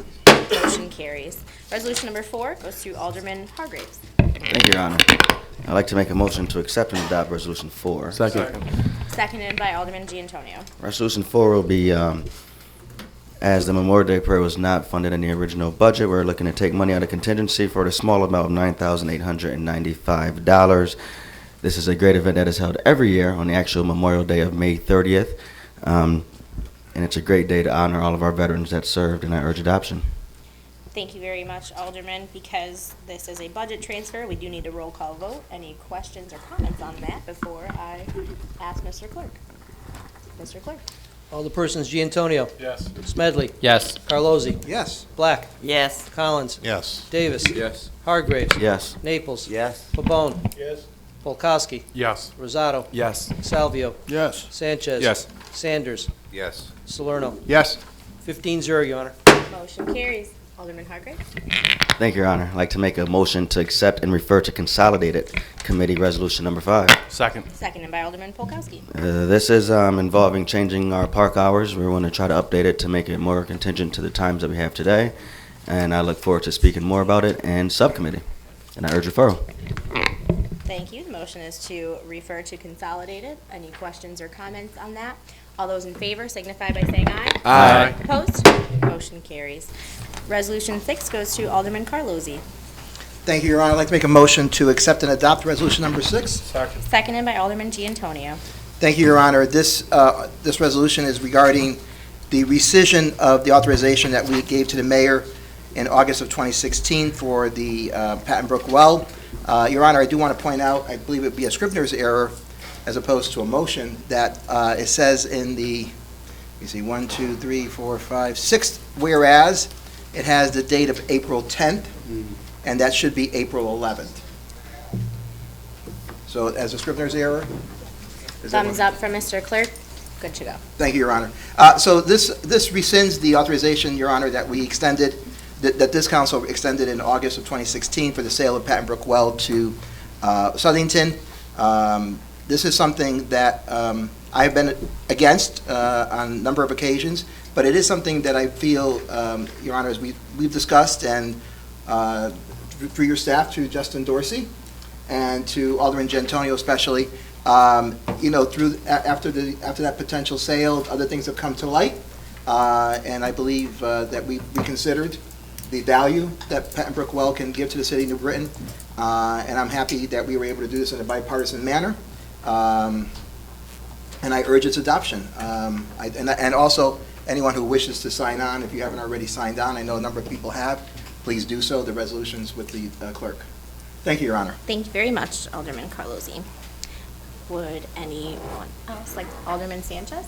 Motion carries. Resolution number 4 goes to Alderman Hargreaves. Thank you, Your Honor. I'd like to make a motion to accept and adopt resolution 4. Second. Seconded by Alderman Giantonio. Resolution 4 will be, as the Memorial Day Parade was not funded in the original budget, we're looking to take money out of contingency for the small amount of $9,895. This is a great event that is held every year on the actual Memorial Day of May 30th. And it's a great day to honor all of our veterans that served, and I urge adoption. Thank you very much, Alderman. Because this is a budget transfer, we do need a roll call vote. Any questions or comments on that before I ask Mr. Clerk? Mr. Clerk? Alderpersons Giantonio. Yes. Smedley. Yes. Carlozzi. Yes. Black. Yes. Collins. Yes. Davis. Yes. Hargraves. Yes. Naples. Yes. Pabon. Yes. Polkowski. Yes. Rosado. Yes. Salvio. Yes. Sanchez. Yes. Sanders. Yes. Salerno. Yes. 15-0, Your Honor. Motion carries. Alderman Hargrave. Thank you, Your Honor. I'd like to make a motion to accept and refer to Consolidated Committee Resolution Number 5. Second. Seconded by Alderman Polkowski. This is involving changing our park hours. We want to try to update it to make it more contingent to the times that we have today. And I look forward to speaking more about it in subcommittee. And I urge referral. Thank you. The motion is to refer to Consolidated. Any questions or comments on that? All those in favor signify by saying aye. Aye. Opposed? Motion carries. Resolution 6 goes to Alderman Carlozzi. Thank you, Your Honor. I'd like to make a motion to accept and adopt Resolution Number 6. Second. Seconded by Alderman Giantonio. Thank you, Your Honor. This resolution is regarding the rescission of the authorization that we gave to the mayor in August of 2016 for the Patton Brook well. Your Honor, I do want to point out, I believe it would be a Scribner's error as opposed to a motion, that it says in the, you see, 1, 2, 3, 4, 5, 6th whereas, it has the date of April 10th, and that should be April 11th. So as a Scribner's error? Thumbs up for Mr. Clerk. Good to go. Thank you, Your Honor. So this rescinds the authorization, Your Honor, that we extended, that this council extended in August of 2016 for the sale of Patton Brook Well to Southington. This is something that I've been against on a number of occasions, but it is something that I feel, Your Honor, as we've discussed, and through your staff, to Justin Dorsey, and to Alderman Giantonio especially, after that potential sale, other things have come to light, and I believe that we reconsidered the value that Patton Brook Well can give to the city of New Britain, and I'm happy that we were able to do this in a bipartisan manner, and I urge its adoption. And also, anyone who wishes to sign on, if you haven't already signed on, I know a number of people have, please do so. The resolution's with the clerk. Thank you, Your Honor. Thank you very much, Alderman Carlozzi. Would anyone else, like Alderman Sanchez?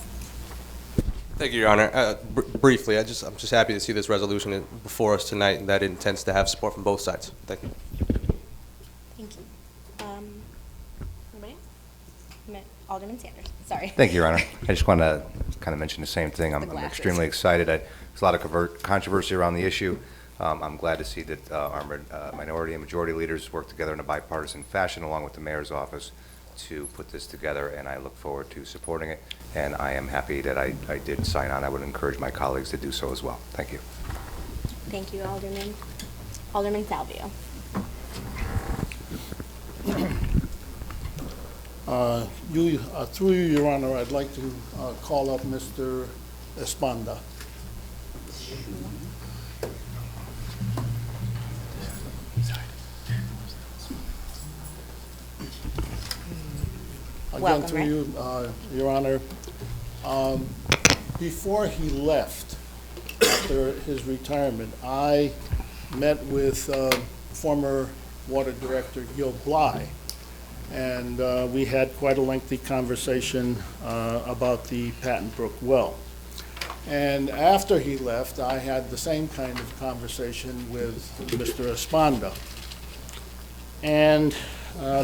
Thank you, Your Honor. Briefly, I'm just happy to see this resolution before us tonight, and that it intends to have support from both sides. Thank you. Thank you. Anybody else? Alderman Sanders, sorry. Thank you, Your Honor. I just want to kind of mention the same thing. I'm glasses. extremely excited. There's a lot of controversy around the issue. I'm glad to see that our minority and majority leaders work together in a bipartisan fashion along with the mayor's office to put this together, and I look forward to supporting it. And I am happy that I did sign on. I would encourage my colleagues to do so as well. Thank you. Thank you, Alderman. Alderman Salvio. Through you, Your Honor, I'd like to call up Mr. Esponda. Again, through you, Your Honor, before he left, after his retirement, I met with former Water Director Gil Bly, and we had quite a lengthy conversation about the Patton Brook well. And after he left, I had the same kind of conversation with Mr. Esponda. And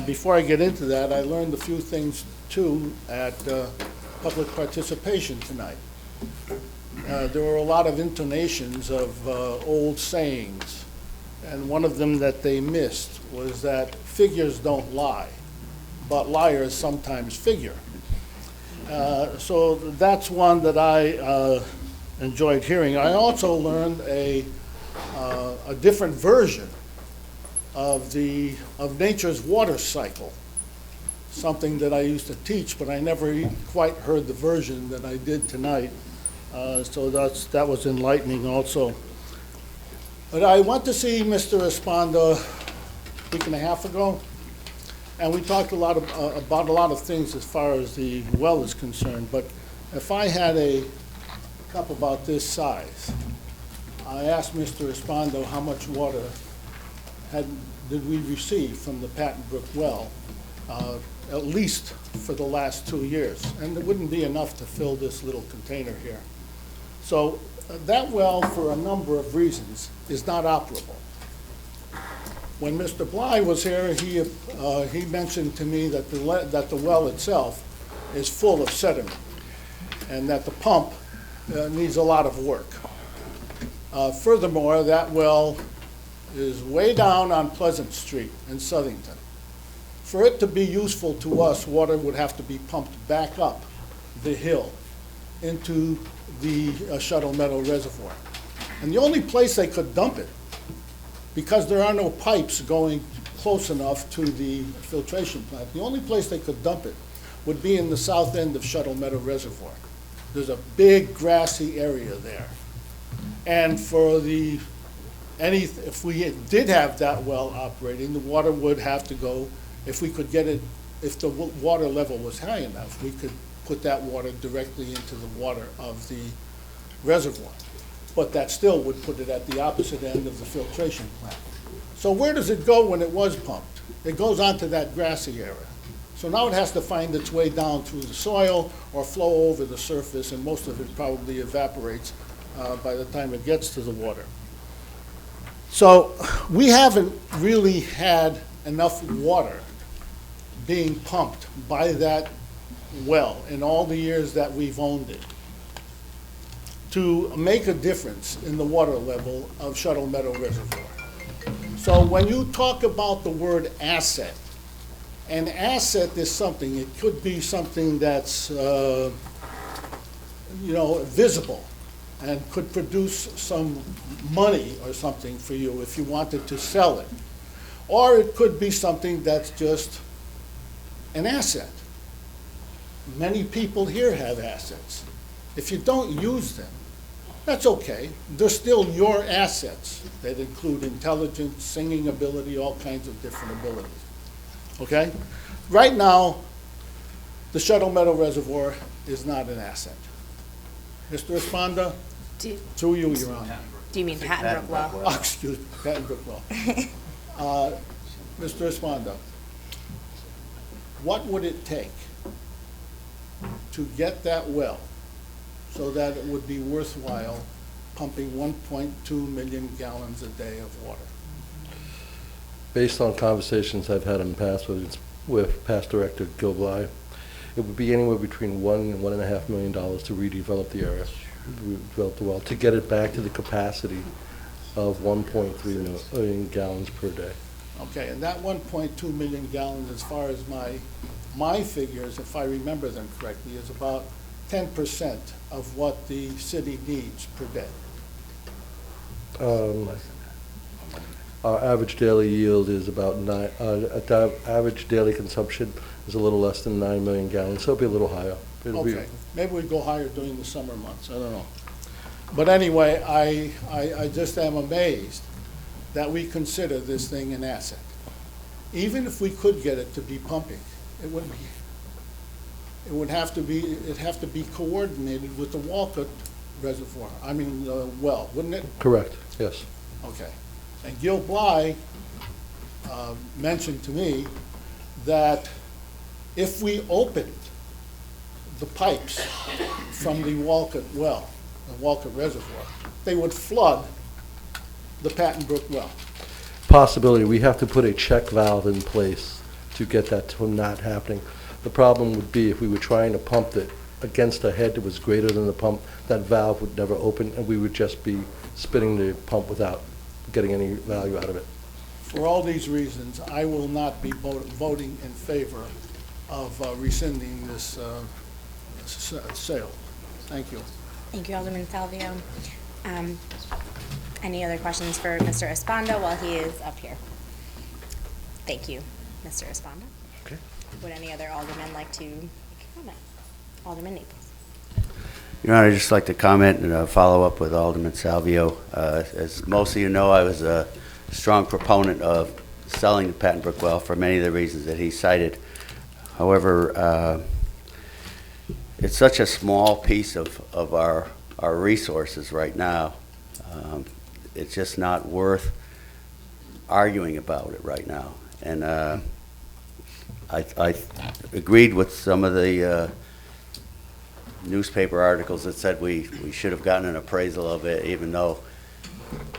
before I get into that, I learned a few things, too, at public participation tonight. There were a lot of intonations of old sayings, and one of them that they missed was that figures don't lie, but liars sometimes figure. So that's one that I enjoyed hearing. I also learned a different version of nature's water cycle, something that I used to teach, but I never quite heard the version that I did tonight. So that was enlightening also. But I went to see Mr. Esponda a week and a half ago, and we talked about a lot of things as far as the well is concerned. But if I had a cup about this size, I asked Mr. Esponda how much water did we receive from the Patton Brook well, at least for the last 2 years. And it wouldn't be enough to fill this little container here. So that well, for a number of reasons, is not operable. When Mr. Bly was here, he mentioned to me that the well itself is full of sediment and that the pump needs a lot of work. Furthermore, that well is way down on Pleasant Street in Southington. For it to be useful to us, water would have to be pumped back up the hill into the Shuttle Meadow Reservoir. And the only place they could dump it, because there are no pipes going close enough to the filtration plant, the only place they could dump it would be in the south end of Shuttle Meadow Reservoir. There's a big grassy area there. And for if we did have that well operating, the water would have to go, if we could get it, if the water level was high enough, we could put that water directly into the water of the reservoir. But that still would put it at the opposite end of the filtration plant. So where does it go when it was pumped? It goes onto that grassy area. So now it has to find its way down through the soil or flow over the surface, and most of it probably evaporates by the time it gets to the water. So we haven't really had enough water being pumped by that well in all the years that we've owned it to make a difference in the water level of Shuttle Meadow Reservoir. So when you talk about the word asset, an asset is something, it could be something that's visible and could produce some money or something for you if you wanted to sell it. Or it could be something that's just an asset. Many people here have assets. If you don't use them, that's okay. They're still your assets that include intelligence, singing ability, all kinds of different abilities. Okay? Right now, the Shuttle Meadow Reservoir is not an asset. Mr. Esponda, through you, Your Honor. Do you mean Patton Brook well? Oh, excuse me, Patton Brook well. Mr. Esponda, what would it take to get that well so that it would be worthwhile pumping 1.2 million gallons a day of water? Based on conversations I've had in the past with past Director Gil Bly, it would be anywhere between $1 and $1.5 million to redevelop the area, redevelop the well, to get it back to the capacity of 1.3 million gallons per day. Okay, and that 1.2 million gallons, as far as my figures, if I remember them correctly, is about 10% of what the city needs per day. Our average daily yield is about average daily consumption is a little less than 9 million gallons, so it'll be a little higher. Okay, maybe we'd go higher during the summer months, I don't know. But anyway, I just am amazed that we consider this thing an asset. Even if we could get it to be pumping, it'd have to be coordinated with the Walcott Reservoir, well, wouldn't it? Correct, yes. Okay. And Gil Bly mentioned to me that if we opened the pipes from the Walcott well, the Walcott Reservoir, they would flood the Patton Brook well. Possibility. We have to put a check valve in place to get that from not happening. The problem would be if we were trying to pump it against a head that was greater than the pump, that valve would never open, and we would just be spinning the pump without getting any value out of it. For all these reasons, I will not be voting in favor of rescinding this sale. Thank you. Thank you, Alderman Salvio. Any other questions for Mr. Esponda while he is up here? Thank you, Mr. Esponda. Okay. Would any other alderman like to comment? Alderman Naples. Your Honor, I'd just like to comment and follow up with Alderman Salvio. As most of you know, I was a strong proponent of selling the Patton Brook well for many of the reasons that he cited. However, it's such a small piece of our resources right now. It's just not worth arguing about it right now. And I agreed with some of the newspaper articles that said we should have gotten an appraisal of it, even though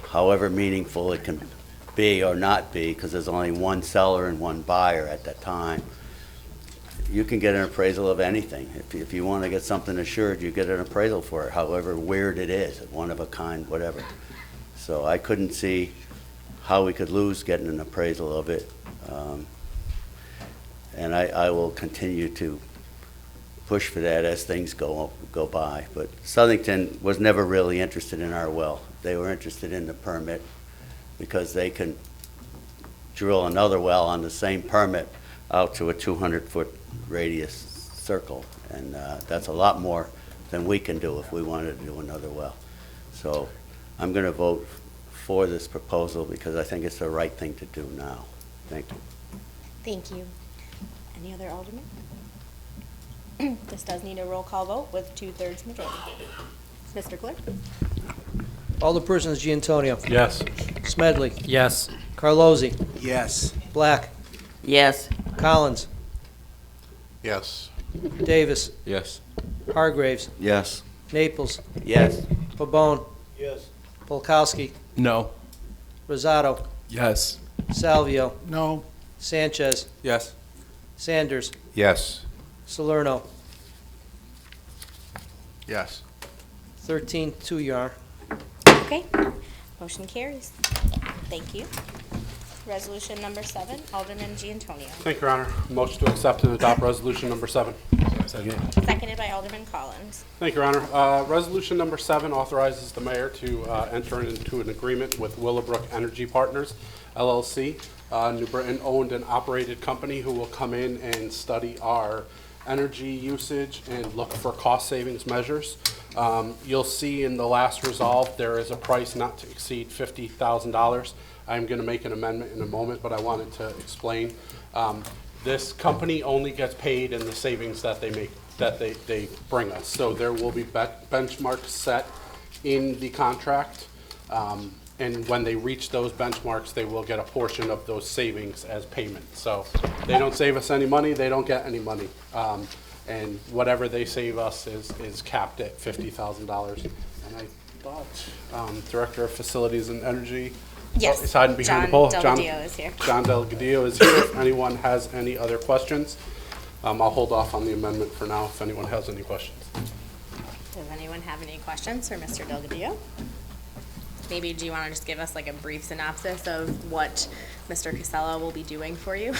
however meaningful it can be or not be, because there's only one seller and one buyer at that time. You can get an appraisal of anything. If you want to get something assured, you get an appraisal for it, however weird it is, one of a kind, whatever. So I couldn't see how we could lose getting an appraisal of it. And I will continue to push for that as things go by. But Southington was never really interested in our well. They were interested in the permit because they can drill another well on the same permit out to a 200-foot radius circle. And that's a lot more than we can do if we wanted to do another well. So I'm going to vote for this proposal because I think it's the right thing to do now. Thank you. Thank you. Any other aldermen? This does need a roll call vote with 2/3 majority. Mr. Clerk? Alderpersons Giantonio. Yes. Smedley. Yes. Carlozzi. Yes. Black. Yes. Collins. Yes. Davis. Yes. Hargraves. Yes. Naples. Yes. Pabon. Yes. Polkowski. No. Rosato. Yes. Salvio. No. Sanchez. Yes. Sanders. Yes. Salerno. Yes. 13-2, Your Honor. Okay. Motion carries. Thank you. Resolution number 7, Alderman Giantonio. Thank you, Your Honor. Motion to accept and adopt resolution number 7. Seconded by Alderman Collins. Thank you, Your Honor. Resolution number 7 authorizes the mayor to enter into an agreement with Willowbrook Energy Partners, LLC, New Britain-owned and operated company who will come in and study our energy usage and look for cost savings measures. You'll see in the last resolve, there is a price not to exceed $50,000. I'm going to make an amendment in a moment, but I wanted to explain. This company only gets paid in the savings that they make, that they bring us. So there will be benchmarks set in the contract. And when they reach those benchmarks, they will get a portion of those savings as payment. So they don't save us any money, they don't get any money. And whatever they save us is capped at $50,000. And I thought Director of Facilities and Energy, Yes. is hiding behind the John pole. Delgadillo is here. John Delgadillo is here. If anyone has any other questions, I'll hold off on the amendment for now if anyone has any questions. Does anyone have any questions for Mr. Delgadillo? Maybe do you want to just give us like a brief synopsis of what Mr. Casella will be doing for you?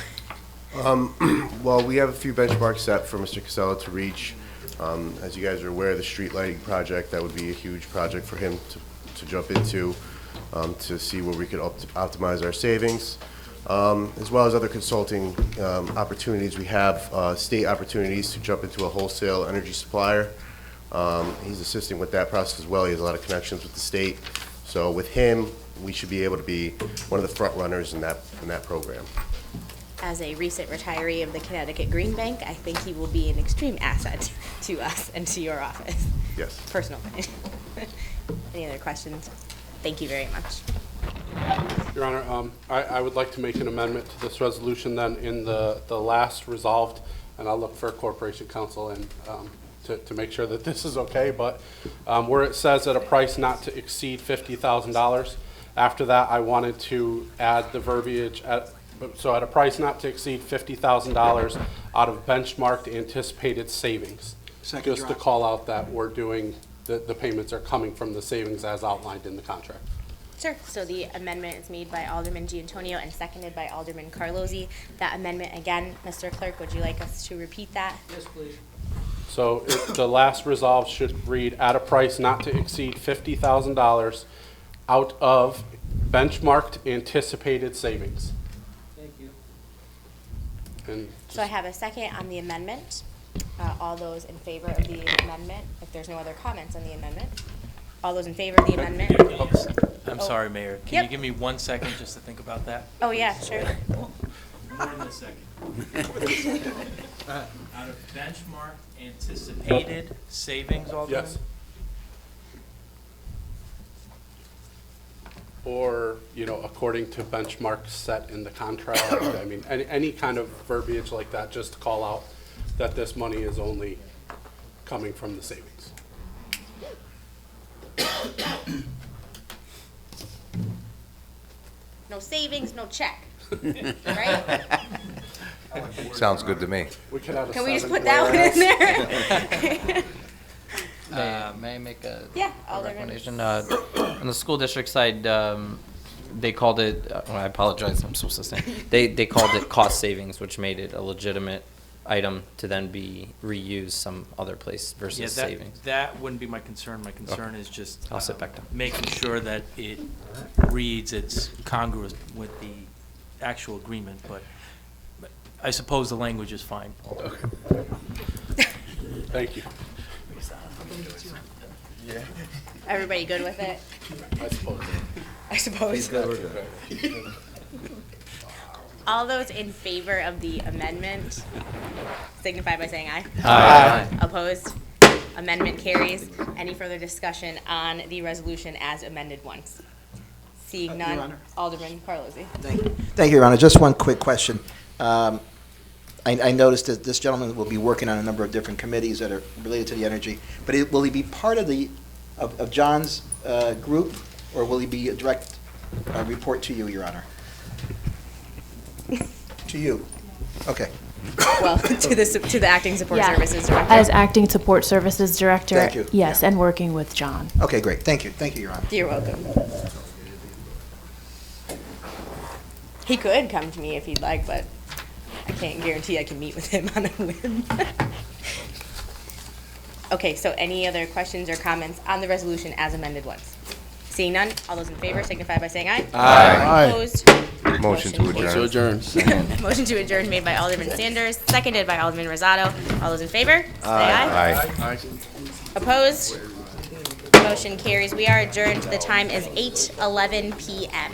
Well, we have a few benchmarks set for Mr. Casella to reach. As you guys are aware, the street lighting project, that would be a huge project for him to jump into, to see where we could optimize our savings, as well as other consulting opportunities. We have state opportunities to jump into a wholesale energy supplier. He's assisting with that process as well. He has a lot of connections with the state. So with him, we should be able to be one of the front runners in that program. As a recent retiree of the Connecticut Green Bank, I think he will be an extreme asset to us and to your office. Yes. Personal opinion. Any other questions? Thank you very much. Your Honor, I would like to make an amendment to this resolution then in the last resolved, and I'll look for Corporation Counsel and to make sure that this is okay, but where it says at a price not to exceed $50,000, after that I wanted to add the verbiage at a price not to exceed $50,000 out of benchmarked anticipated savings. Second Just to drop. call out that we're doing, the payments are coming from the savings as outlined in the contract. Sure. So the amendment is made by Alderman Giantonio and seconded by Alderman Carlozzi. That amendment, again, Mr. Clerk, would you like us to repeat that? Yes, please. So the last resolve should read, at a price not to exceed $50,000 out of benchmarked anticipated savings. Thank you. And So I have a second on the amendment. All those in favor of the amendment, if there's no other comments on the amendment. All those in favor of the amendment? I'm Oh. sorry, Mayor. Can Yep. you give me 1 second just to think about that? Oh, yeah, sure. More than a second. Out of benchmark anticipated savings, Alderman? Yes. Or, according to benchmarks set in the contract. I mean, any kind of verbiage like that, just to call out that this money is only coming from the savings. No savings, no check, right? Sounds good to me. We could have a Can we just seven put that one in whereas. there? May I make a Yeah, a Alderman. recommendation? On the school district side, they called it, well, I apologize, I'm supposed to say, they called it cost savings, which made it a legitimate item to then be reused some other place versus Yeah, savings. that wouldn't be my concern. My concern is just I'll sit back down. making sure that it reads, it's congruous with the actual agreement, but I suppose the language is fine. Thank you. Everybody good with it? I suppose. All those in favor of the amendment signify by saying aye. Aye. Opposed? Amendment carries. Any further discussion on the resolution as amended once? Seeing Your none, Honor. Alderman Carlosi. Thank you, Your Honor. Just one quick question. I noticed that this gentleman will be working on a number of different committees that are related to the energy, but will he be part of John's group, or will he be a direct report to you, Your Honor? To you. Okay. Well, to the acting support Yeah, services director. As acting support services director. Thank you. Yes, and working with John. Okay, great. Thank you. Thank you, Your Honor. You're welcome. He could come to me if he'd like, but I can't guarantee I can meet with him on a whim. Okay, so any other questions or comments on the resolution as amended once? Seeing none, all those in favor signify by saying aye. Aye. Opposed? Motion to adjourn. Motion to adjourn made by Alderman Sanders, seconded by Alderman Rosado. All those in favor, say aye. Aye. Opposed? Motion carries. We are adjourned. The time is 8:11 p.m.